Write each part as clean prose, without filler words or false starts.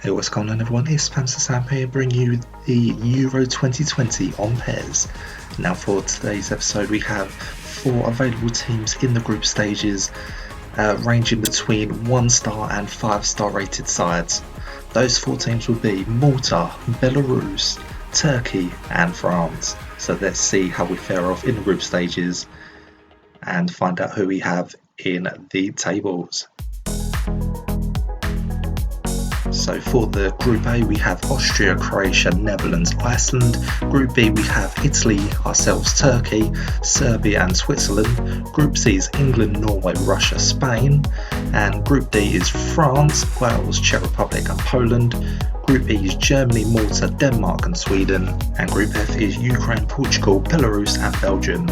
Hey, what's going on everyone? It's Spencer Sam here bringing you the Euro 2020 on PES. Now for today's episode we have 4 available teams in the group stages, ranging between 1 star and 5 star rated sides. Those 4 teams will be Malta, Belarus, Turkey and France. So let's see how we fare off in the group stages and find out who we have in the tables. So for the Group A we have Austria, Croatia, Netherlands, Iceland. Group B we have Italy, ourselves Turkey, Serbia and Switzerland. Group C is England, Norway, Russia, Spain. And Group D is France, Wales, Czech Republic and Poland. Group E is Germany, Malta, Denmark and Sweden. And Group F is Ukraine, Portugal, Belarus and Belgium.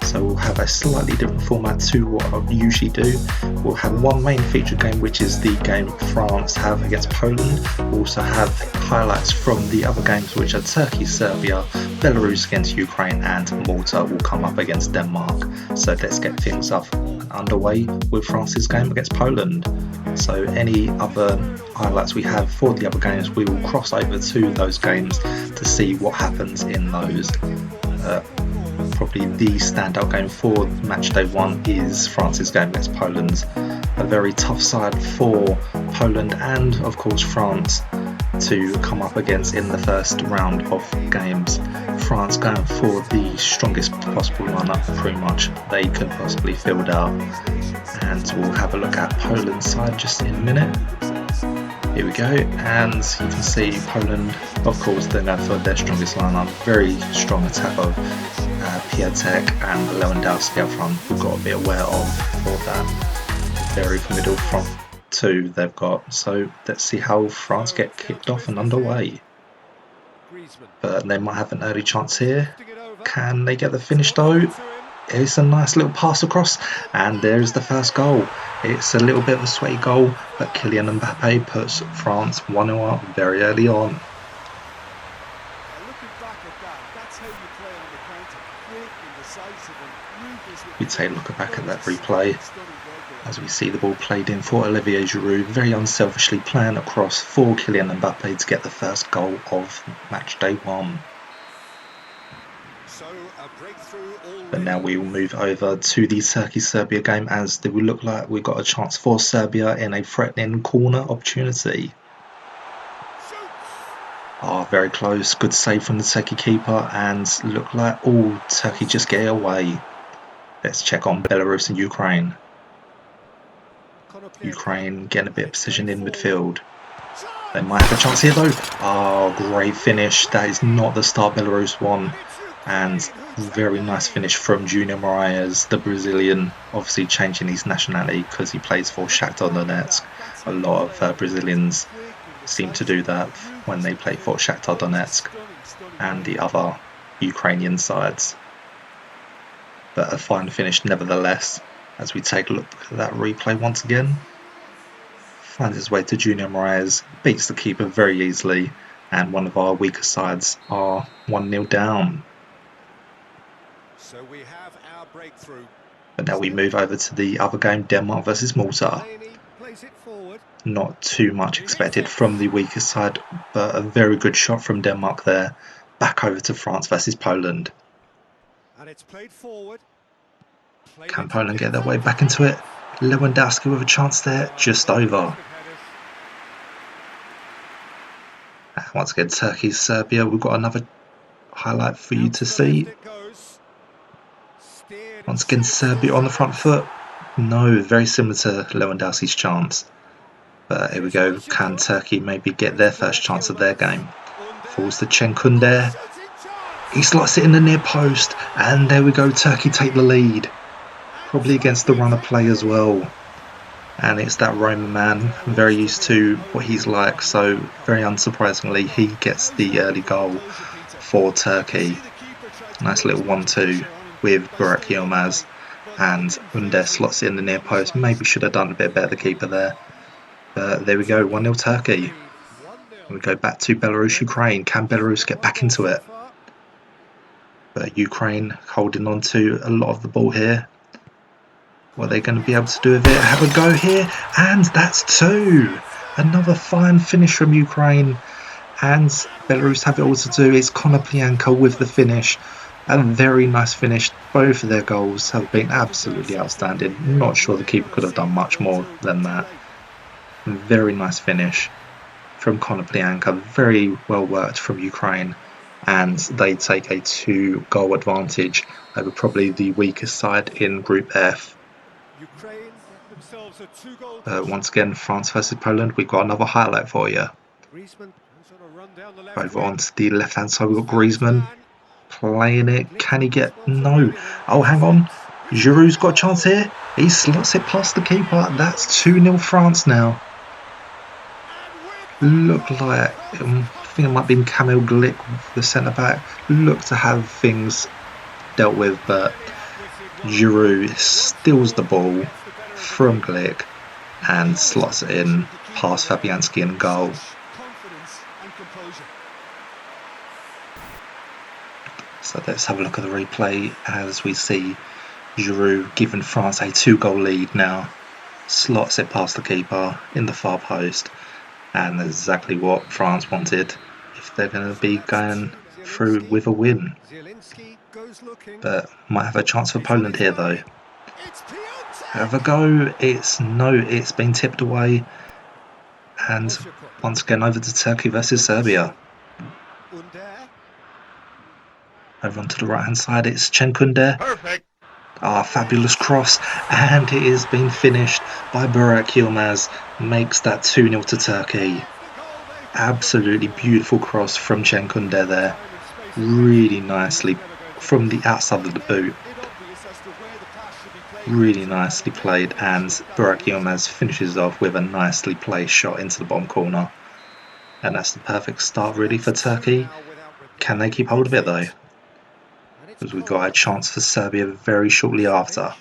So we'll have a slightly different format to what I usually do. We'll have one main feature game, which is the game France have against Poland. We'll also have highlights from the other games, which are Turkey, Serbia, Belarus against Ukraine and Malta will come up against Denmark. So let's get things up and underway with France's game against Poland. So any other highlights we have for the other games, we will cross over to those games to see what happens in those. Probably the standout game for match day 1 is France's game against Poland. A very tough side for Poland and of course France to come up against in the first round of games. France going for the strongest possible lineup pretty much they could possibly field out, and we'll have a look at Poland's side just in a minute. Here we go, and you can see Poland, of course, they're going for their strongest lineup. Very strong attack of Piatek and Lewandowski up front. We've got to be aware of for that very middle front two they've got. So let's see how France get kicked off and underway. But they might have an early chance here. Can they get the finish though? It's a nice little pass across, and there's the first goal. It's a little bit of a sweaty goal, but Kylian Mbappe puts France 1-0 up very early on. We take a look back at that replay as we see the ball played in for Olivier Giroud, very unselfishly playing across for Kylian Mbappe to get the first goal of match day 1. But now we will move over to the Turkey-Serbia game, as it will look like we've got a chance for Serbia in a threatening corner opportunity. Very close, good save from the Turkey keeper, and look like Turkey just get away. Let's check on Belarus and Ukraine. Ukraine getting a bit of position in midfield. They might have a chance here though. Great finish. That is not the start Belarus won. And very nice finish from Junior Moraes, the Brazilian, obviously changing his nationality because he plays for Shakhtar Donetsk. A lot of Brazilians seem to do that when they play for Shakhtar Donetsk and the other Ukrainian sides. But a fine finish nevertheless, as we take a look at that replay once again. Finds his way to Junior Moraes, beats the keeper very easily, and one of our weaker sides are 1-0 down. So we have our breakthrough. But now we move over to the other game, Denmark versus Malta. Not too much expected from the weaker side, but a very good shot from Denmark there. Back over to France versus Poland. And it's played forward. Can Poland get their way back into it? Lewandowski with a chance there, just over. Once again, Turkey, Serbia, we've got another highlight for you to see. Once again, Serbia on the front foot. No, very similar to Lewandowski's chance. But here we go, can Turkey maybe get their first chance of their game? Falls to Cenkun there. He slots it in the near post, and there we go, Turkey take the lead. Probably against the runner play as well. And it's that Roman man, I'm very used to what he's like, so very unsurprisingly he gets the early goal for Turkey. Nice little 1-2 with Burak Yilmaz, and Under slots it in the near post. Maybe should have done a bit better, the keeper there. But there we go, 1-0 Turkey. We go back to Belarus, Ukraine. Can Belarus get back into it? But Ukraine holding on to a lot of the ball here. What are they going to be able to do with it? Have a go here, and that's 2. Another fine finish from Ukraine, and Belarus have it all to do. It's Konoplyanka with the finish. A very nice finish. Both of their goals have been absolutely outstanding. Not sure the keeper could have done much more than that. Very nice finish from Konoplyanka. Very well worked from Ukraine. And they take a 2-goal advantage over probably the weakest side in Group F. Ukraine get themselves a two-goal Once again, France versus Poland. We've got another highlight for you. Griezmann goes on a run down the left Over wing. onto the left-hand side, we've He's got found his Griezmann man. playing it. Flick Can he has get... gone to No. read it and Oh, hang on. intercepts. Giroud's got a chance here. He slots it past the keeper. That's 2-0 France now. And with that Look goal like... comes I think it might be Kamil Glick, the centre-back. Look to have things dealt with, but clearly outwitted one on one. Giroud Once steals more, the ball gets the better of the from keeper. Glick And and how is he slots it finishing in the keeper past there? Fabianski in goal. Such confidence and composure. So let's have a look at the replay as we see Giroud giving France a 2-goal lead now. Slots it past the keeper in the far post, and that's exactly what France wanted if they're going to So be that's going two. through Zielinski. with a win. Zielinski goes looking. But might have a chance for He's on Poland his here though. way. It's Have a Piontek. go. It's been tipped away, and Bolshakov. once again over to Turkey versus Serbia. Under. Over onto the right hand side, it's Chenkunder. Perfect. Fabulous cross, and it has been finished by Burak Yilmaz. Makes that 2-0 to Turkey. Absolutely beautiful cross from Chenkunder there. Really nicely from the outside of the boot. Really nicely played, and Burak Yilmaz finishes off with a nicely placed shot into the bottom corner. And that's the perfect start really for Turkey. Can they keep hold of it though? As we've got a chance for Serbia very shortly after.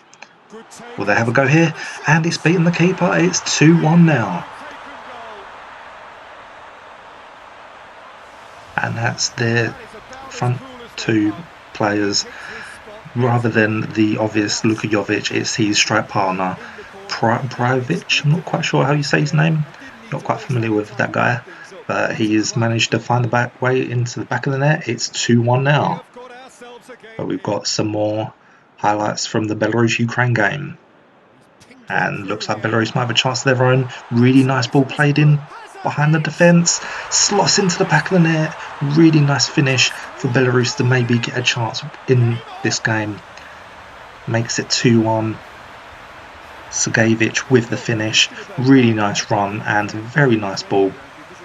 Will they have a go here? And it's beaten the keeper. It's 2-1 now. And that's their front two players. Rather than the obvious Luka Jovic, it's his strike partner, Prijovic. I'm not quite sure how you say his name. Not quite familiar with that guy. But he's managed to find the back way into the back of the net. It's 2-1 now. But we've got some more highlights from the Belarus-Ukraine game. And looks like Belarus might have a chance of their own. Really nice ball played in behind the defence. Slots into the back of the net. Really nice finish for Belarus to maybe get a chance in this game. Makes it 2-1. Sergeevich with the finish. Really nice run and very nice ball.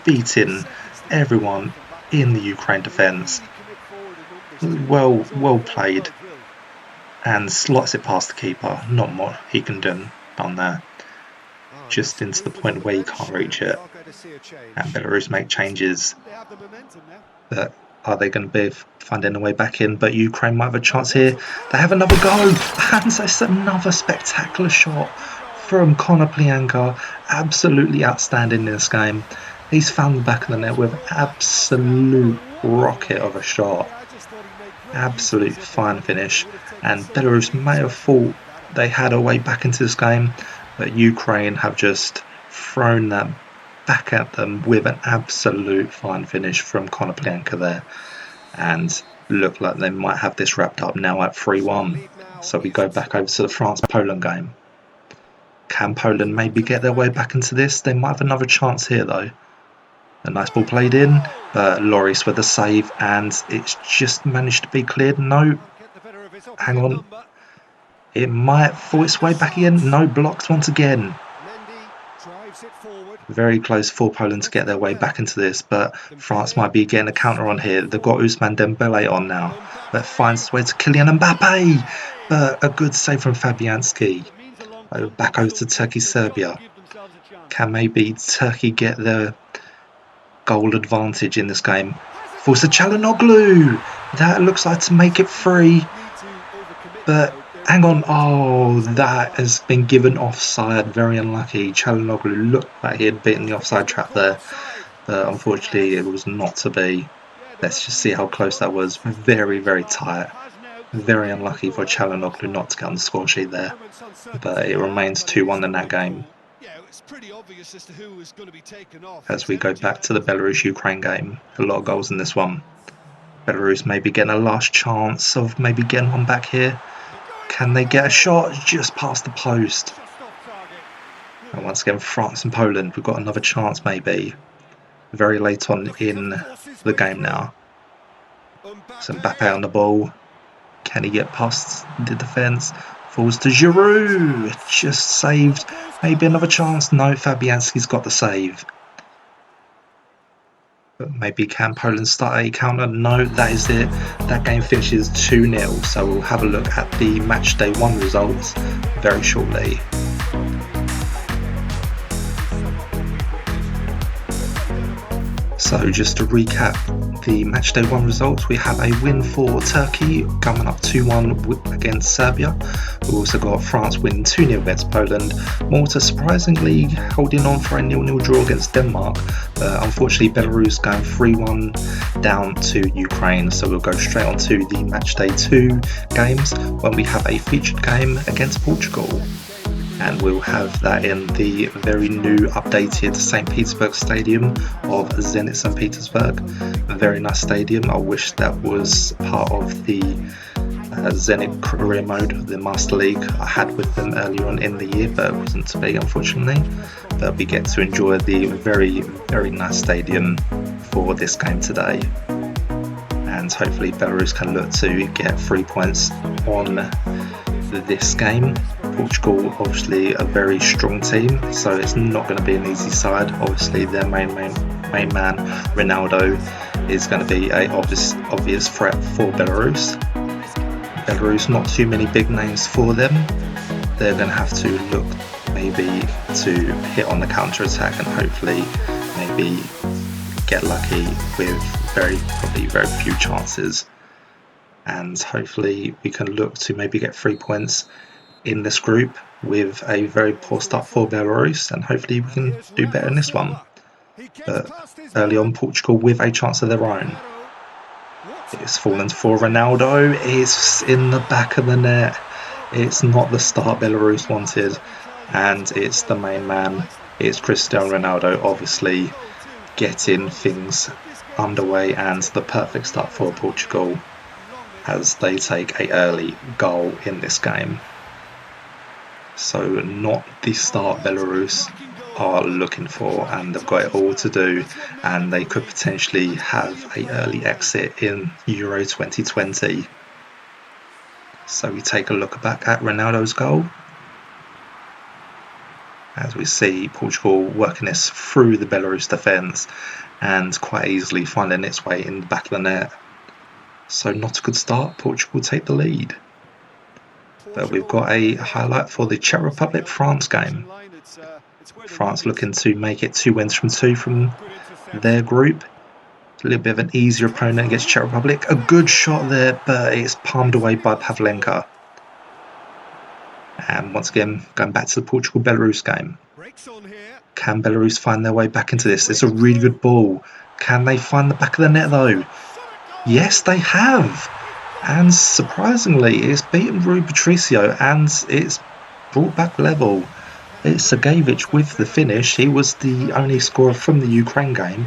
Beating everyone in the Ukraine defence. Well played. And slots it past the keeper. Not more he can do on there. Just into the point where you can't reach it. And Belarus make changes. But are they going to be finding a way back in? But Ukraine might have a chance here. They have another go. And it's another spectacular shot from Konoplyanka. Absolutely outstanding in this game. He's found the back of the net with absolute rocket of a shot. Absolute fine finish. And Belarus may have thought they had a way back into this game, but Ukraine have just thrown that back at them with an absolute fine finish from Konoplyanka there. And look like they might have this wrapped up now at 3-1. So we go back over to the France-Poland game. Can Poland maybe get their way back into this? They might have another chance here though. A nice ball played in, but Lloris with the save, and it's just managed to be cleared. No, hang on. It might fall its way back again. No, blocked once again. Very close for Poland to get their way back into this, but France might be getting a counter on here. They've got Ousmane Dembele on now, but finds its way to Kylian Mbappe. But a good save from Fabianski. Back over to Turkey, Serbia. Can maybe Turkey get the goal advantage in this game? Falls to Çalhanoğlu. That looks like to make it 3. But hang on, oh, that has been given offside. Very unlucky. Çalhanoğlu looked like he had beaten the offside trap there, but unfortunately it was not to be. Let's just see how close that was. Very, very tight. Very unlucky for Çalhanoğlu not to get on the score sheet there, but it remains 2-1 in that game. it's pretty obvious as to who was going to be taken off. As we go back to the Belarus-Ukraine game, a lot of goals in this one. Belarus maybe getting a last chance of maybe getting one back here. Can they get a shot just past the post? And once again, France and Poland, we've got another chance maybe. Very late on in the game now. So Mbappe on the ball. Can he get past the defence? Falls to Giroud. Just saved. Maybe another chance. No, Fabianski's got the save. But maybe can Poland start a counter? No, that is it. That game finishes 2-0. So we'll have a look at the match day 1 results very shortly. So just to recap the matchday 1 results, we have a win for Turkey coming up 2-1 against Serbia. We also got France winning 2-0 against Poland. Malta surprisingly holding on for a 0-0 draw against Denmark. Unfortunately Belarus going 3-1 down to Ukraine. So we'll go straight on to the matchday 2 games when we have a featured game against Portugal. And we'll have that in the very new updated St. Petersburg Stadium of Zenit St. Petersburg. A very nice stadium. I wish that was part of the Zenit career mode, the Master League I had with them earlier on in the year, but it wasn't to be, unfortunately. But we get to enjoy the very, very nice stadium for this game today. And hopefully Belarus can look to get 3 points on this game. Portugal obviously a very strong team, so it's not going to be an easy side. Obviously their main man Ronaldo is going to be a obvious threat for Belarus. Belarus, not too many big names for them. They're going to have to look maybe to hit on the counter attack and hopefully maybe get lucky with probably very few chances. And hopefully we can look to maybe get 3 points in this group with a very poor start for Belarus, and hopefully we can do better in this one. But early on, Portugal with a chance of their own. It's fallen for Ronaldo. It's in the back of the net. It's not the start Belarus wanted, and it's the main man. It's Cristiano Ronaldo, obviously getting things underway, and the perfect start for Portugal as they take an early goal in this game. So not the start Belarus are looking for, and they've got it all to do, and they could potentially have an early exit in Euro 2020. So we take a look back at Ronaldo's goal. As we see Portugal working this through the Belarus defence and quite easily finding its way in the back of the net. So not a good start. Portugal take the lead. But we've got a highlight for the Czech Republic-France game. France looking to make it 2 wins from 2 from their group. A little bit of an easier opponent against Czech Republic. A good shot there, but it's palmed away by Pavlenka. And once again, going back to the Portugal-Belarus game. Can Belarus find their way back into this? It's a really good ball. Can they find the back of the net though? Yes, they have. And surprisingly, it's beaten Rui Patricio and it's brought back level. It's Sergevich with the finish. He was the only scorer from the Ukraine game.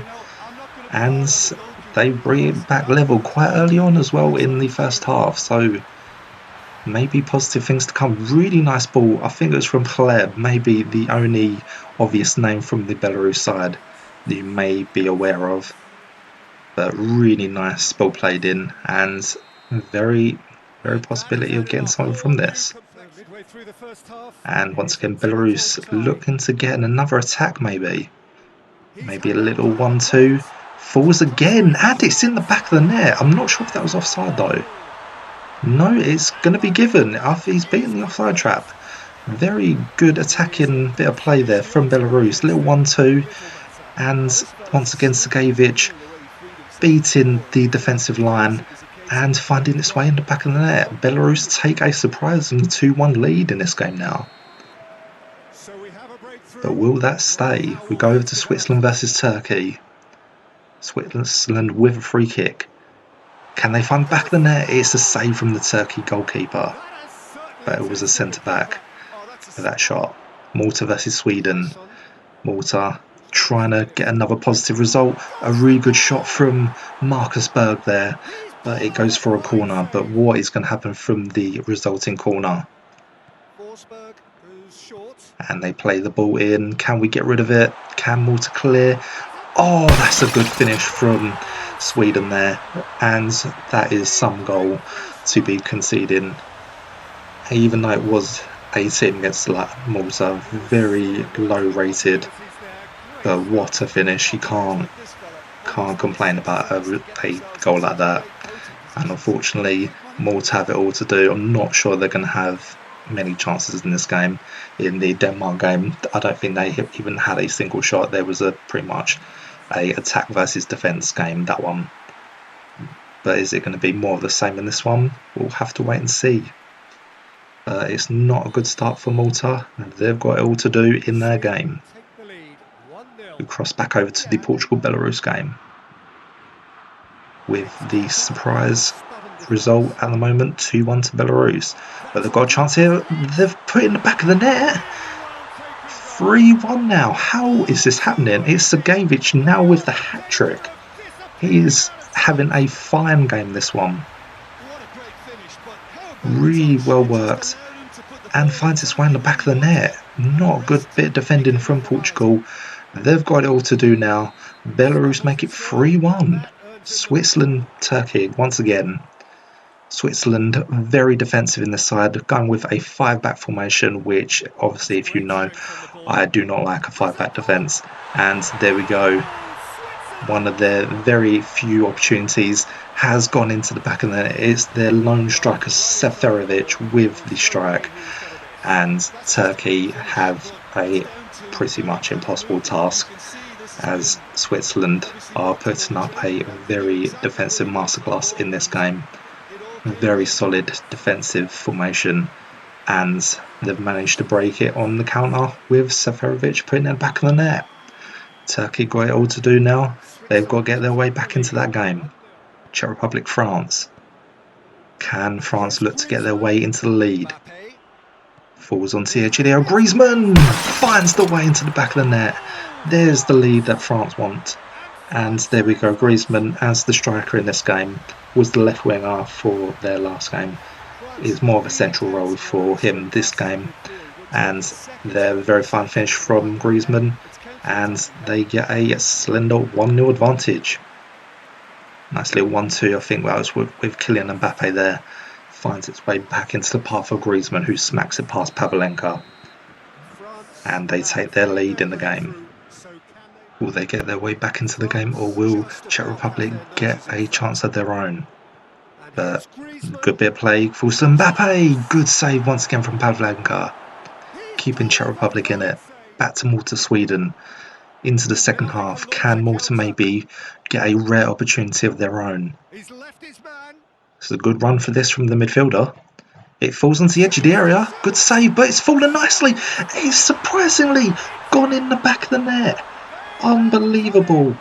And they bring it back level quite early on as well in the first half. So maybe positive things to come. Really nice ball. I think it was from Khleb, maybe the only obvious name from the Belarus side that you may be aware of. But really nice ball played in, and very possibility of getting something from this. And once again Belarus looking to get another attack, maybe a little 1-2. Falls again, and it's in the back of the net. I'm not sure if that was offside though. No, it's going to be given. He's beaten the offside trap. Very good attacking bit of play there from Belarus. Little 1-2, and once again Sergevich beating the defensive line and finding its way in the back of the net. Belarus take a surprising 2-1 lead in this game now. But will that stay? We go over to Switzerland versus Turkey. Switzerland with a free kick. Can they find the back of the net? It's a save from the Turkey goalkeeper. But it was a centre back for that shot. Malta versus Sweden. Malta trying to get another positive result. A really good shot from Marcus Berg there, but it goes for a corner. But what is going to happen from the resulting corner? And they play the ball in. Can we get rid of it? Can Malta clear? Oh, that's a good finish from Sweden there. And that is some goal to be conceding. Even though it was a team against Malta, very low rated. But what a finish. You can't complain about a goal like that. And unfortunately, Malta have it all to do. I'm not sure they're going to have many chances in this game. In the Denmark game, I don't think they even had a single shot. There was pretty much a attack versus defence game, that one. But is it going to be more of the same in this one? We'll have to wait and see. It's not a good start for Malta. They've got it all to do in their game. We cross back over to the Portugal-Belarus game with the surprise result at the moment, 2-1 to Belarus. But they've got a chance here. They've put it in the back of the net. 3-1 now. How is this happening? It's Sergejevich now with the hat-trick. He is having a fine game, this one. Really well worked. And finds its way in the back of the net. Not a good bit of defending from Portugal. They've got it all to do now. Belarus make it 3-1. Switzerland, Turkey, once again. Switzerland very defensive in the side, going with a 5-back formation, which obviously, if you know, I do not like a 5-back defence. And there we go. One of their very few opportunities has gone into the back of the net. It's their lone striker, Seferovic, with the strike. And Turkey have a pretty much impossible task, as Switzerland are putting up a very defensive masterclass in this game. Very solid defensive formation, and they've managed to break it on the counter with Seferovic putting it back in the net. Turkey got it all to do now. They've got to get their way back into that game. Czech Republic, France. Can France look to get their way into the lead? Falls on Thierry. Griezmann finds the way into the back of the net. There's the lead that France want. And there we go. Griezmann, as the striker in this game, was the left winger for their last game. Is more of a central role for him this game. And they're a very fine finish from Griezmann. And they get a slender 1-0 advantage. Nice little 1-2, I think, that was with Kylian Mbappe there. Finds its way back into the path of Griezmann, who smacks it past Pavlenka. And they take their lead in the game. Will they get their way back into the game, or will Czech Republic get a chance of their own? But good bit of play for Mbappe. Good save once again from Pavlenka. Keeping Czech Republic in it. Back to Malta, Sweden. Into the second half. Can Malta maybe get a rare opportunity of their own? It's a good run for this from the midfielder. It falls onto the edge of the area. Good save, but it's fallen nicely. It's surprisingly gone in the back of the net. Unbelievable.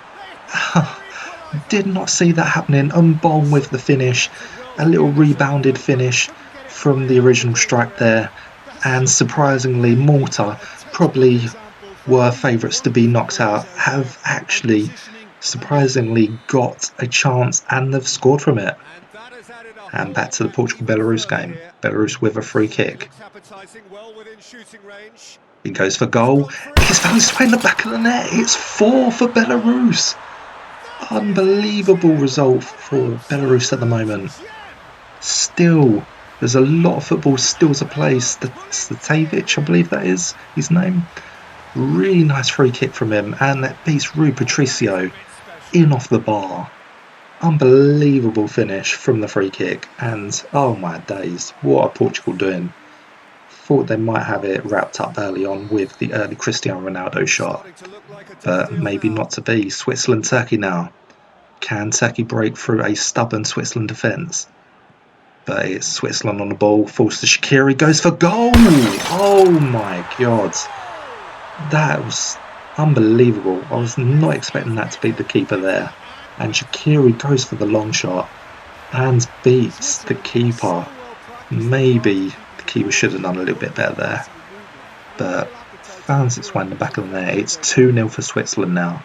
Did not see that happening. Mbong with the finish. A little rebounded finish from the original strike there. And surprisingly, Malta, probably were favourites to be knocked out, have actually surprisingly got a chance, and they've scored from it. And back to the Portugal-Belarus game. Belarus with a free kick. He goes for goal. He's found his way in the back of the net. It's 4 for Belarus. Unbelievable result for Belarus at the moment. Still, there's a lot of football still to play. Statevich, I believe that is his name. Really nice free kick from him. And that beats Rui Patricio in off the bar. Unbelievable finish from the free kick. And oh my days, what are Portugal doing? Thought they might have it wrapped up early on with the early Cristiano Ronaldo shot, but maybe not to be. Switzerland, Turkey now. Can Turkey break through a stubborn Switzerland defence? But it's Switzerland on the ball. Falls to Shaqiri, goes for goal. Oh my god, that was unbelievable. I was not expecting that to be the keeper there. And Shaqiri goes for the long shot and beats the keeper. Maybe the keeper should have done a little bit better there. But finds its way in the back of the net. It's 2-0 for Switzerland now.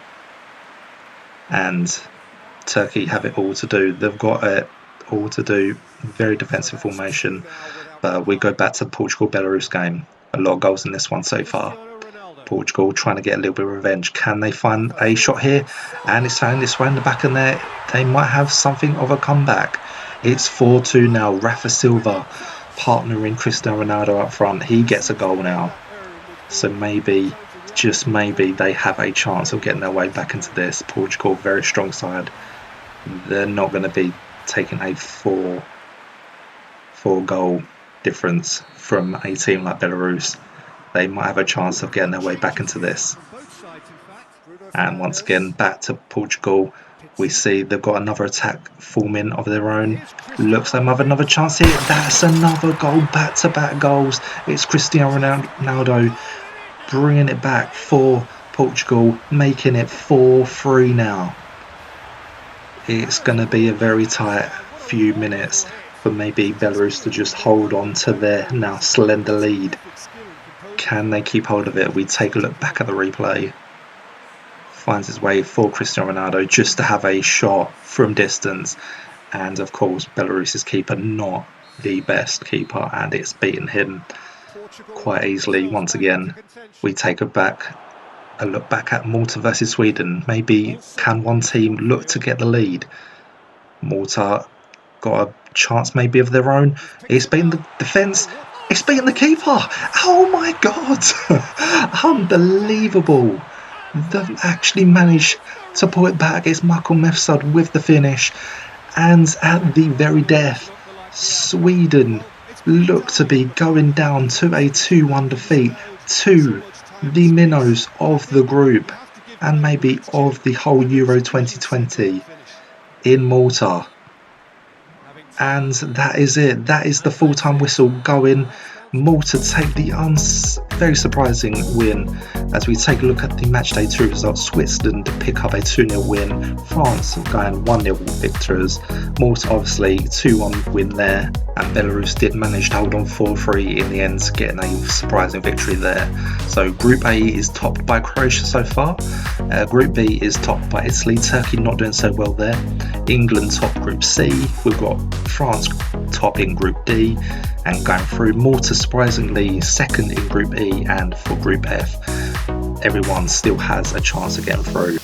And Turkey have it all to do. They've got it all to do. Very defensive formation. But we go back to the Portugal-Belarus game. A lot of goals in this one so far. Portugal trying to get a little bit of revenge. Can they find a shot here? And it's found its way in the back of the net. They might have something of a comeback. It's 4-2 now. Rafa Silva partnering Cristiano Ronaldo up front. He gets a goal now. So maybe, just maybe, they have a chance of getting their way back into this. Portugal, very strong side. They're not going to be taking a four goal difference from a team like Belarus. They might have a chance of getting their way back into this. And once again, back to Portugal. We see they've got another attack forming of their own. Looks like they have another chance here. That's another goal, back-to-back goals. It's Cristiano Ronaldo bringing it back for Portugal, making it 4-3 now. It's going to be a very tight few minutes for maybe Belarus to just hold on to their now slender lead. Can they keep hold of it? We take a look back at the replay. Finds his way for Cristiano Ronaldo just to have a shot from distance. And of course, Belarus's keeper not the best keeper, and it's beaten him quite easily. Once again, we take a look back at Malta versus Sweden. Maybe can one team look to get the lead? Malta got a chance maybe of their own. It's beaten the defence. It's beaten the keeper. Oh my god. Unbelievable. They've actually managed to pull it back. It's Michael Mefsud with the finish. And at the very death, Sweden look to be going down to a 2-1 defeat to the minnows of the group and maybe of the whole Euro 2020 in Malta. And that is it. That is the full-time whistle going. Malta take the very surprising win. As we take a look at the matchday 2 results, Switzerland pick up a 2-0 win, France going 1-0 victors, Malta obviously 2-1 win there, and Belarus did manage to hold on 4-3 in the end, getting a surprising victory there. So Group A is topped by Croatia so far, Group B is topped by Italy, Turkey not doing so well there, England top Group C, we've got France top in Group D, and going through, Malta surprisingly second in Group E, and for Group F, everyone still has a chance of getting through.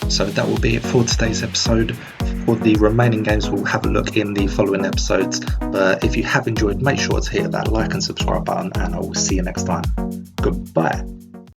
So that will be it for today's episode. For the remaining games, we'll have a look in the following episodes. But if you have enjoyed, make sure to hit that like and subscribe button, and I will see you next time. Goodbye.